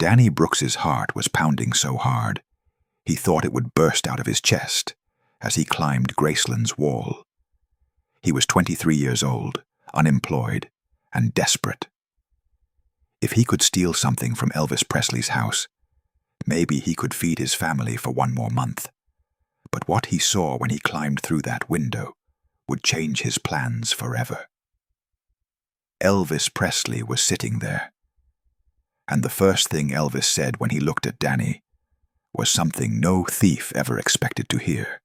Danny Brooks's heart was pounding so hard, he thought it would burst out of his chest as he climbed Graceland's wall. He was 23 years old, unemployed, and desperate. If he could steal something from Elvis Presley's house, maybe he could feed his family for one more month. But what he saw when he climbed through that window would change his plans forever. Elvis Presley was sitting there, and the first thing Elvis said when he looked at Danny was something no thief ever expected to hear.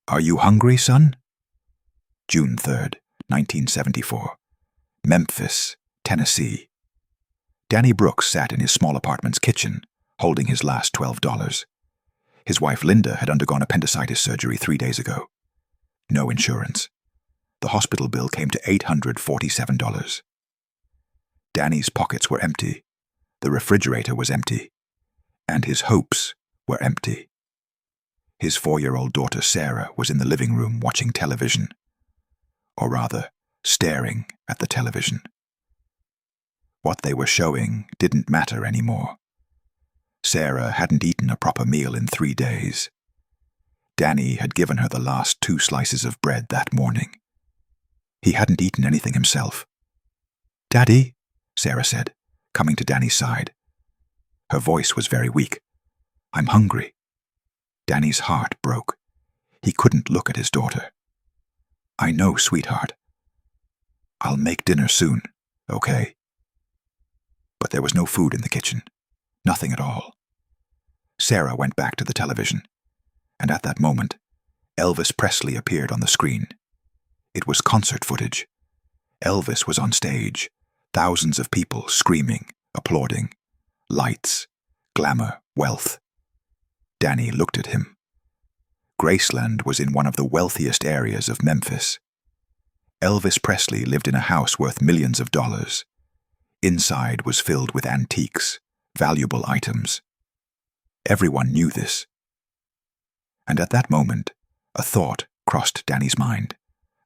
"Are you hungry, son?" June 3rd, 1974. Memphis, Tennessee. Danny Brooks sat in his small apartment's kitchen, holding his last $12. His wife Linda had undergone appendicitis surgery 3 days ago. No insurance. The hospital bill came to $847. Danny's pockets were empty, the refrigerator was empty, and his hopes were empty. His 4-year-old daughter Sarah was in the living room watching television, or rather, staring at the television. What they were showing didn't matter anymore. Sarah hadn't eaten a proper meal in 3 days. Danny had given her the last 2 slices of bread that morning. He hadn't eaten anything himself. "Daddy," Sarah said, coming to Danny's side. Her voice was very weak. "I'm hungry." Danny's heart broke. He couldn't look at his daughter. "I know, sweetheart. I'll make dinner soon, okay?" But there was no food in the kitchen. Nothing at all. Sarah went back to the television, and at that moment, Elvis Presley appeared on the screen. It was concert footage. Elvis was on stage, thousands of people screaming, applauding. Lights, glamour, wealth. Danny looked at him. Graceland was in one of the wealthiest areas of Memphis. Elvis Presley lived in a house worth millions of dollars. Inside was filled with antiques, valuable items. Everyone knew this. And at that moment, a thought crossed Danny's mind.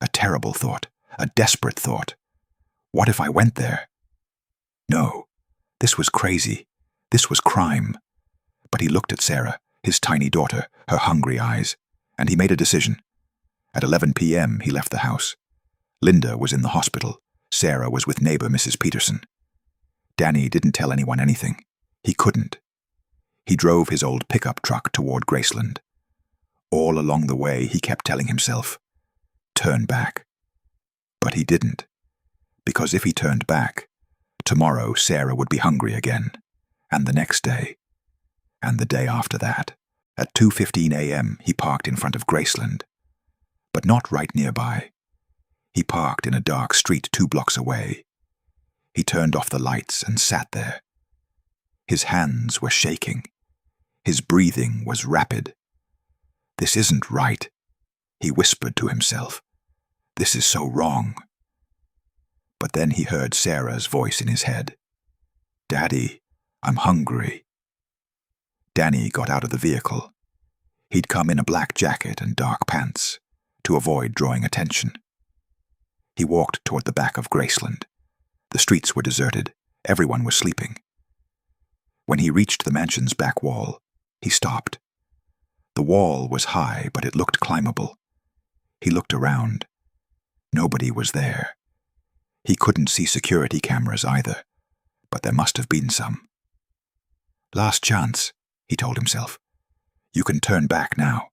A terrible thought, a desperate thought. What if I went there? No, this was crazy. This was crime. But he looked at Sarah, his tiny daughter, her hungry eyes, and he made a decision. At 11 p.m., he left the house. Linda was in the hospital. Sarah was with neighbor Mrs. Peterson. Danny didn't tell anyone anything. He couldn't. He drove his old pickup truck toward Graceland. All along the way, he kept telling himself, "Turn back." But he didn't, because if he turned back, tomorrow Sarah would be hungry again, and the next day, and the day after that. At 2:15 a.m., he parked in front of Graceland, but not right nearby. He parked in a dark street 2 blocks away. He turned off the lights and sat there. His hands were shaking. His breathing was rapid. "This isn't right," he whispered to himself. "This is so wrong." But then he heard Sarah's voice in his head. "Daddy, I'm hungry." Danny got out of the vehicle. He'd come in a black jacket and dark pants to avoid drawing attention. He walked toward the back of Graceland. The streets were deserted. Everyone was sleeping. When he reached the mansion's back wall, he stopped. The wall was high, but it looked climbable. He looked around. Nobody was there. He couldn't see security cameras either, but there must have been some. "Last chance," he told himself. "You can turn back now."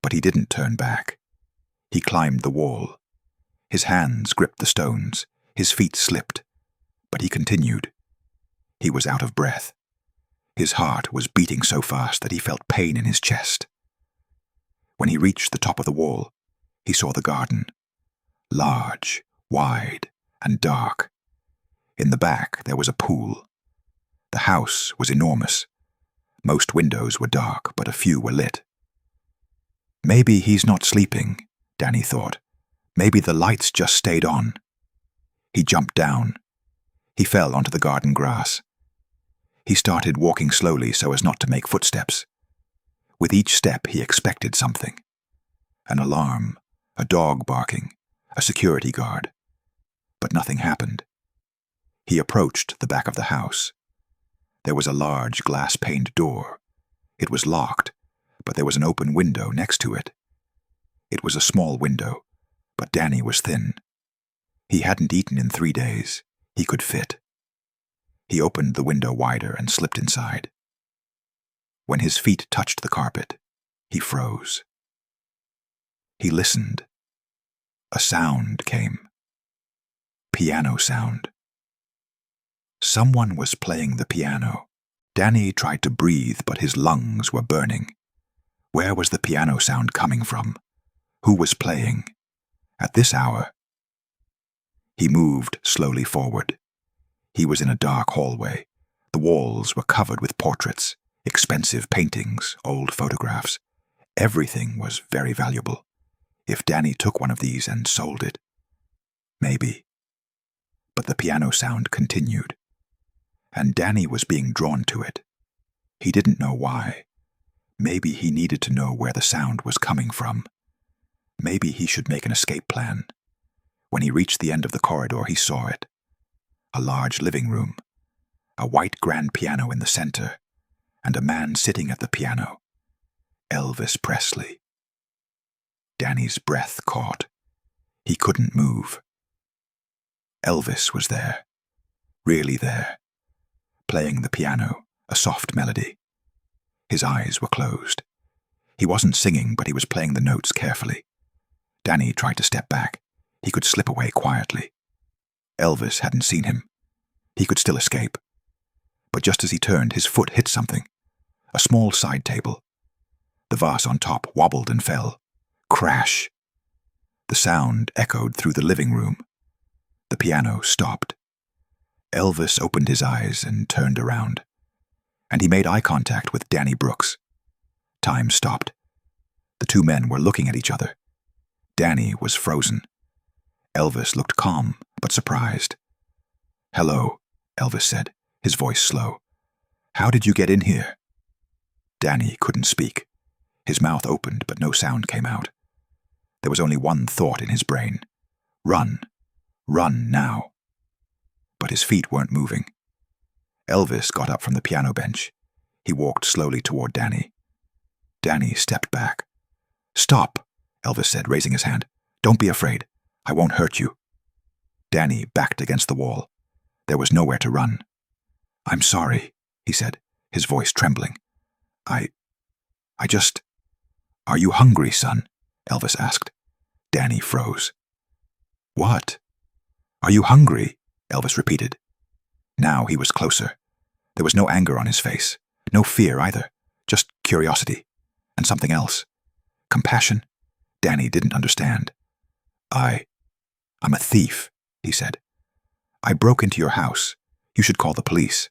But he didn't turn back. He climbed the wall. His hands gripped the stones. His feet slipped. But he continued. He was out of breath. His heart was beating so fast that he felt pain in his chest. When he reached the top of the wall, he saw the garden. Large, wide, and dark. In the back, there was a pool. The house was enormous. Most windows were dark, but a few were lit. Maybe he's not sleeping, Danny thought. Maybe the lights just stayed on. He jumped down. He fell onto the garden grass. He started walking slowly so as not to make footsteps. With each step, he expected something. An alarm, a dog barking, a security guard. But nothing happened. He approached the back of the house. There was a large glass-paned door. It was locked, but there was an open window next to it. It was a small window, but Danny was thin. He hadn't eaten in 3 days. He could fit. He opened the window wider and slipped inside. When his feet touched the carpet, he froze. He listened. A sound came. Piano sound. Someone was playing the piano. Danny tried to breathe, but his lungs were burning. Where was the piano sound coming from? Who was playing? At this hour? He moved slowly forward. He was in a dark hallway. The walls were covered with portraits, expensive paintings, old photographs. Everything was very valuable. If Danny took one of these and sold it, maybe. But the piano sound continued, and Danny was being drawn to it. He didn't know why. Maybe he needed to know where the sound was coming from. Maybe he should make an escape plan. When he reached the end of the corridor, he saw it. A large living room, a white grand piano in the center, and a man sitting at the piano. Elvis Presley. Danny's breath caught. He couldn't move. Elvis was there, really there, playing the piano, a soft melody. His eyes were closed. He wasn't singing, but he was playing the notes carefully. Danny tried to step back. He could slip away quietly. Elvis hadn't seen him. He could still escape. But just as he turned, his foot hit something. A small side table. The vase on top wobbled and fell. Crash! The sound echoed through the living room. The piano stopped. Elvis opened his eyes and turned around. And he made eye contact with Danny Brooks. Time stopped. The two men were looking at each other. Danny was frozen. Elvis looked calm, but surprised. "Hello," Elvis said, his voice slow. "How did you get in here?" Danny couldn't speak. His mouth opened, but no sound came out. There was only one thought in his brain. Run. Run now. But his feet weren't moving. Elvis got up from the piano bench. He walked slowly toward Danny. Danny stepped back. "Stop," Elvis said, raising his hand. "Don't be afraid. I won't hurt you." Danny backed against the wall. There was nowhere to run. "I'm sorry," he said, his voice trembling. I just... "Are you hungry, son?" Elvis asked. Danny froze. "What?" "Are you hungry?" Elvis repeated. Now he was closer. There was no anger on his face, no fear either, just curiosity, and something else. Compassion? Danny didn't understand. I'm a thief," he said. "I broke into your house. You should call the police."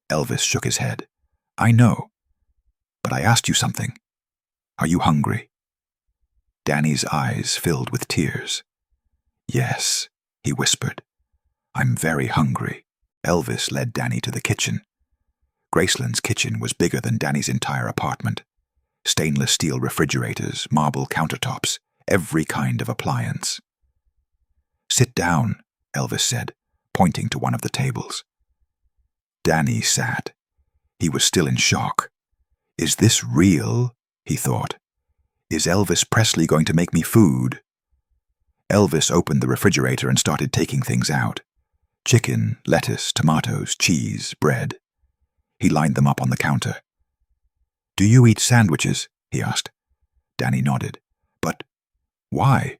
Elvis shook his head. "I know. But I asked you something. Are you hungry?" Danny's eyes filled with tears. "Yes," he whispered. "I'm very hungry." Elvis led Danny to the kitchen. Graceland's kitchen was bigger than Danny's entire apartment. Stainless steel refrigerators, marble countertops, every kind of appliance. "Sit down," Elvis said, pointing to one of the tables. Danny sat. He was still in shock. "Is this real?" he thought. "Is Elvis Presley going to make me food?" Elvis opened the refrigerator and started taking things out. Chicken, lettuce, tomatoes, cheese, bread. He lined them up on the counter. "Do you eat sandwiches?" he asked. Danny nodded. "But why?"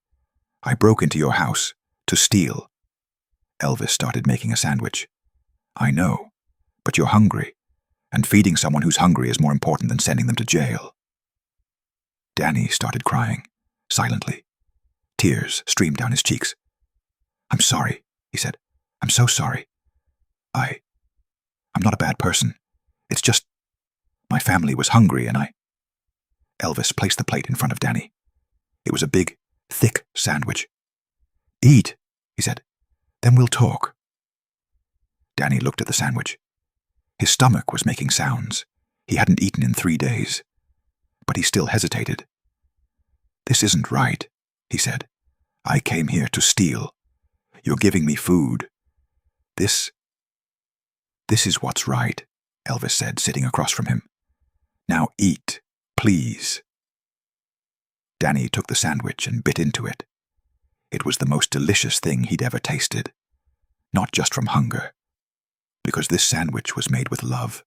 "I broke into your house to steal." Elvis started making a sandwich. "I know, but you're hungry, and feeding someone who's hungry is more important than sending them to jail." Danny started crying, silently. Tears streamed down his cheeks. "I'm sorry," he said. "I'm so sorry. I'm not a bad person. It's just my family was hungry and I..." Elvis placed the plate in front of Danny. It was a big, thick sandwich. "Eat," he said. "Then we'll talk." Danny looked at the sandwich. His stomach was making sounds. He hadn't eaten in 3 days. But he still hesitated. "This isn't right," he said. "I came here to steal. You're giving me food. This is what's right." Elvis said, sitting across from him. "Now eat, please." Danny took the sandwich and bit into it. It was the most delicious thing he'd ever tasted, not just from hunger, because this sandwich was made with love.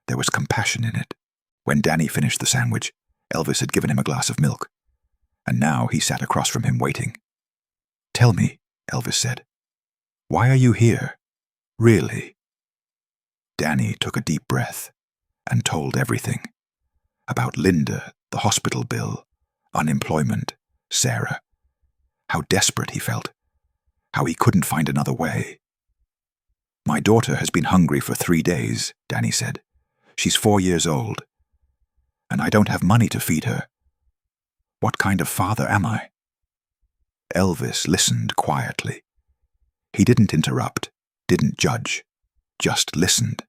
There was compassion in it. When Danny finished the sandwich, Elvis had given him a glass of milk, and now he sat across from him waiting. "Tell me," Elvis said, "why are you here? Really?" Danny took a deep breath and told everything. About Linda, the hospital bill, unemployment, Sarah. How desperate he felt. How he couldn't find another way. "My daughter has been hungry for 3 days," Danny said. "She's 4 years old. And I don't have money to feed her. What kind of father am I?" Elvis listened quietly. He didn't interrupt, didn't judge, just listened.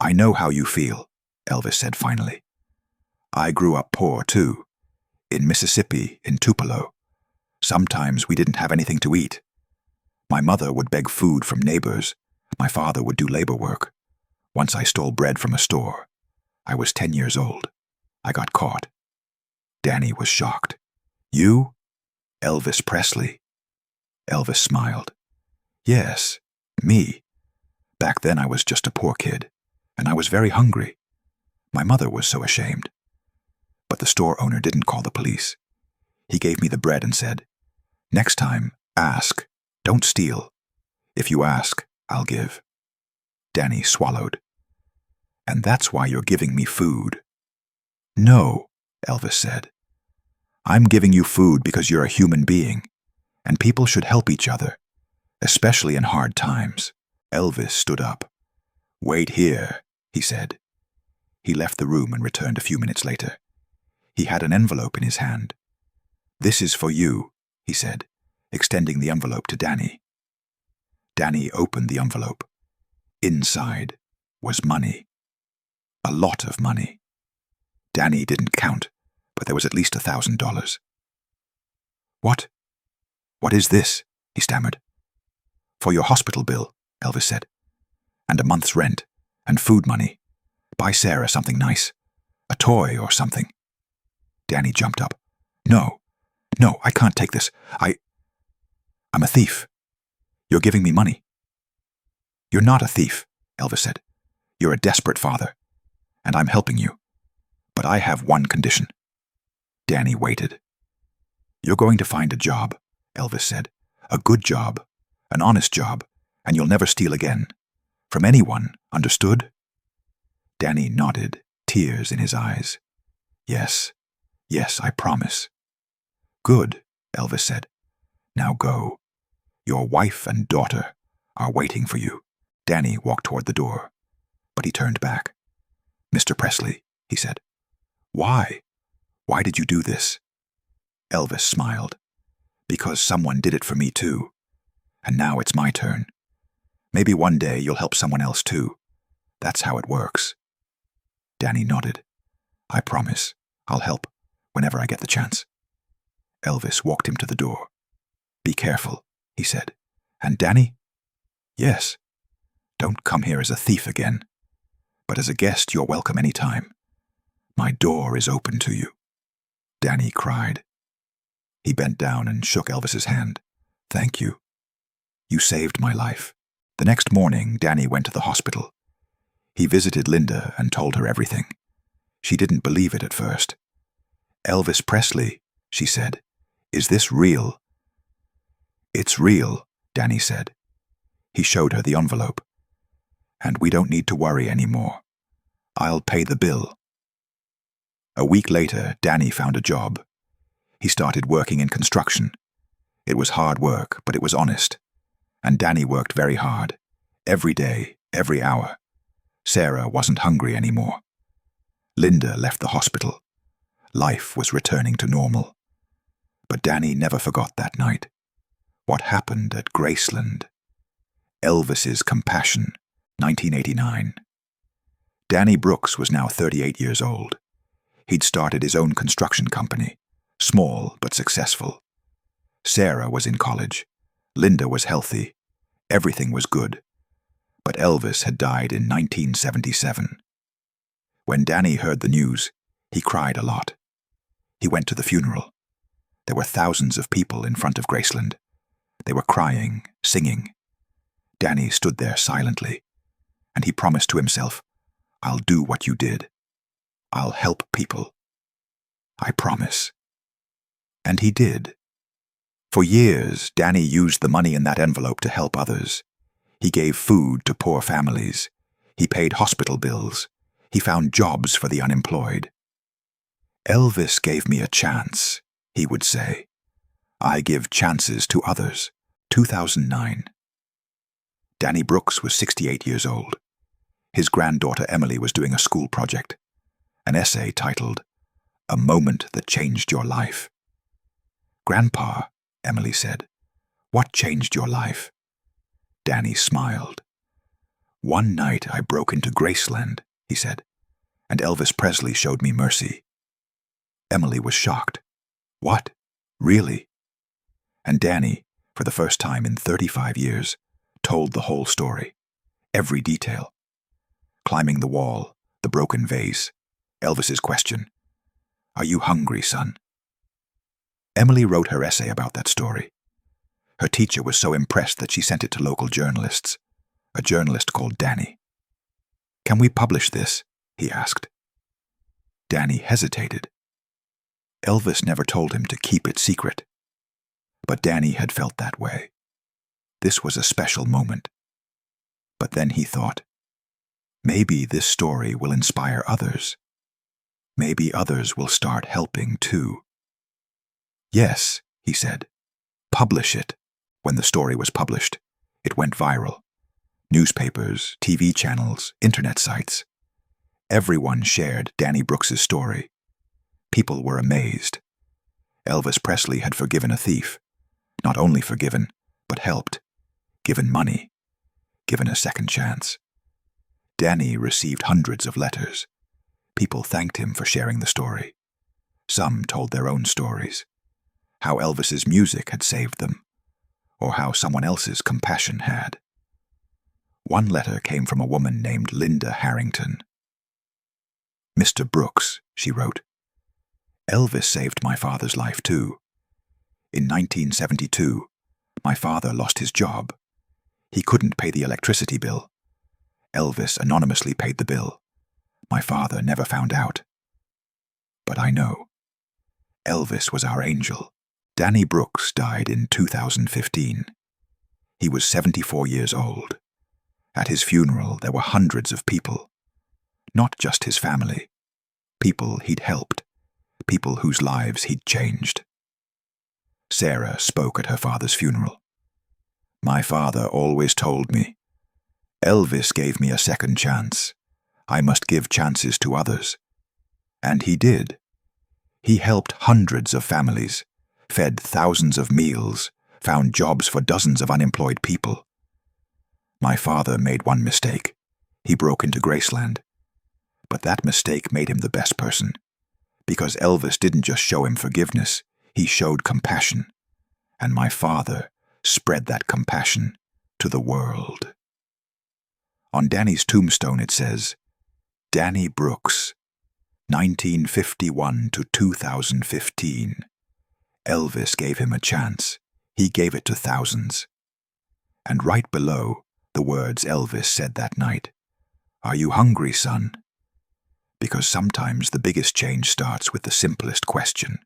"I know how you feel," Elvis said finally. "I grew up poor, too. In Mississippi, in Tupelo. Sometimes we didn't have anything to eat. My mother would beg food from neighbors. My father would do labor work. Once I stole bread from a store. I was 10 years old. I got caught." Danny was shocked. "You? Elvis Presley?" Elvis smiled. "Yes, me. Back then I was just a poor kid, and I was very hungry. My mother was so ashamed. But the store owner didn't call the police. He gave me the bread and said, 'Next time, ask. Don't steal. If you ask, I'll give.'" Danny swallowed. "And that's why you're giving me food." "No," Elvis said. "I'm giving you food because you're a human being, and people should help each other, especially in hard times." Elvis stood up. "Wait here," he said. He left the room and returned a few minutes later. He had an envelope in his hand. "This is for you," he said, extending the envelope to Danny. Danny opened the envelope. Inside was money. A lot of money. Danny didn't count, but there was at least $1,000. "What? What is this?" he stammered. "For your hospital bill," Elvis said. "And a month's rent, and food money. Buy Sarah something nice. A toy or something." Danny jumped up. No, I can't take this. I'm a thief. You're giving me money." "You're not a thief," Elvis said. "You're a desperate father, and I'm helping you. But I have one condition." Danny waited. "You're going to find a job," Elvis said. "A good job, an honest job, and you'll never steal again. From anyone, understood?" Danny nodded, tears in his eyes. Yes, I promise." "Good," Elvis said. "Now go. Your wife and daughter are waiting for you." Danny walked toward the door, but he turned back. "Mr. Presley," he said. "Why? Why did you do this?" Elvis smiled. "Because someone did it for me too. And now it's my turn. Maybe one day you'll help someone else too. That's how it works." Danny nodded. "I promise. I'll help, whenever I get the chance." Elvis walked him to the door. "Be careful," he said. "And Danny?" "Yes. Don't come here as a thief again. But as a guest, you're welcome any time. My door is open to you." Danny cried. He bent down and shook Elvis's hand. "Thank you. You saved my life." The next morning, Danny went to the hospital. He visited Linda and told her everything. She didn't believe it at first. "Elvis Presley," she said, "is this real?" "It's real," Danny said. He showed her the envelope. "And we don't need to worry anymore. I'll pay the bill." A week later, Danny found a job. He started working in construction. It was hard work, but it was honest. And Danny worked very hard, every day, every hour. Sarah wasn't hungry anymore. Linda left the hospital. Life was returning to normal. But Danny never forgot that night. What happened at Graceland. Elvis's compassion, 1989. Danny Brooks was now 38 years old. He'd started his own construction company, small but successful. Sarah was in college. Linda was healthy. Everything was good. But Elvis had died in 1977. When Danny heard the news, he cried a lot. He went to the funeral. There were thousands of people in front of Graceland. They were crying, singing. Danny stood there silently, and he promised to himself, "I'll do what you did. I'll help people. I promise." And he did. For years, Danny used the money in that envelope to help others. He gave food to poor families. He paid hospital bills. He found jobs for the unemployed. "Elvis gave me a chance," he would say. "I give chances to others." 2009. Danny Brooks was 68 years old. His granddaughter Emily was doing a school project, an essay titled, "A Moment That Changed Your Life." "Grandpa," Emily said, "what changed your life?" Danny smiled. "One night I broke into Graceland," he said, "and Elvis Presley showed me mercy." Emily was shocked. "What? Really?" And Danny, for the first time in 35 years, told the whole story, every detail. Climbing the wall, the broken vase, Elvis's question, "Are you hungry, son?" Emily wrote her essay about that story. Her teacher was so impressed that she sent it to local journalists, a journalist called Danny. "Can we publish this?" he asked. Danny hesitated. Elvis never told him to keep it secret. But Danny had felt that way. This was a special moment. But then he thought, maybe this story will inspire others. Maybe others will start helping too. "Yes," he said, "publish it." When the story was published, it went viral. Newspapers, TV channels, internet sites. Everyone shared Danny Brooks's story. People were amazed. Elvis Presley had forgiven a thief. Not only forgiven, but helped. Given money. Given a second chance. Danny received hundreds of letters. People thanked him for sharing the story. Some told their own stories. How Elvis's music had saved them, or how someone else's compassion had. One letter came from a woman named Linda Harrington. "Mr. Brooks," she wrote, "Elvis saved my father's life too. In 1972, my father lost his job. He couldn't pay the electricity bill. Elvis anonymously paid the bill. My father never found out. But I know. Elvis was our angel." Danny Brooks died in 2015. He was 74 years old. At his funeral, there were hundreds of people. Not just his family. People he'd helped. People whose lives he'd changed. Sarah spoke at her father's funeral. "My father always told me, Elvis gave me a second chance. I must give chances to others. And he did. He helped hundreds of families, fed thousands of meals, found jobs for dozens of unemployed people. My father made one mistake. He broke into Graceland. But that mistake made him the best person. Because Elvis didn't just show him forgiveness, he showed compassion. And my father spread that compassion to the world." On Danny's tombstone it says, "Danny Brooks, 1951 to 2015. Elvis gave him a chance. He gave it to thousands." And right below, the words Elvis said that night, "Are you hungry, son?" Because sometimes the biggest change starts with the simplest question.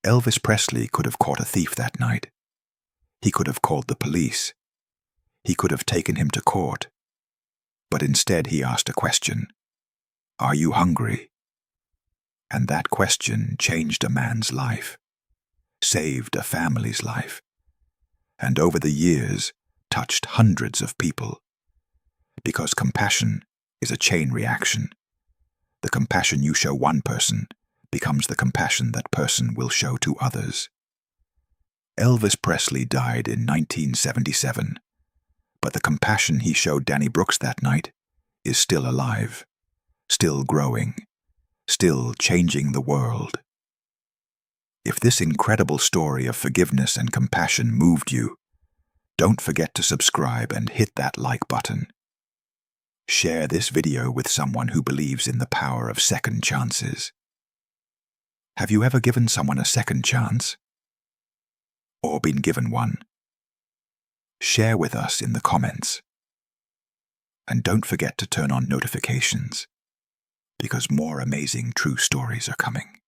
Elvis Presley could have caught a thief that night. He could have called the police. He could have taken him to court. But instead he asked a question. "Are you hungry?" And that question changed a man's life, saved a family's life, and over the years touched hundreds of people. Because compassion is a chain reaction. The compassion you show one person becomes the compassion that person will show to others. Elvis Presley died in 1977, but the compassion he showed Danny Brooks that night is still alive, still growing, still changing the world. If this incredible story of forgiveness and compassion moved you, Don't forget to subscribe and hit that like button. Share this video with someone who believes in the power of second chances. Have you ever given someone a second chance? Or been given one? Share with us in the comments. And don't forget to turn on notifications, because more amazing true stories are coming.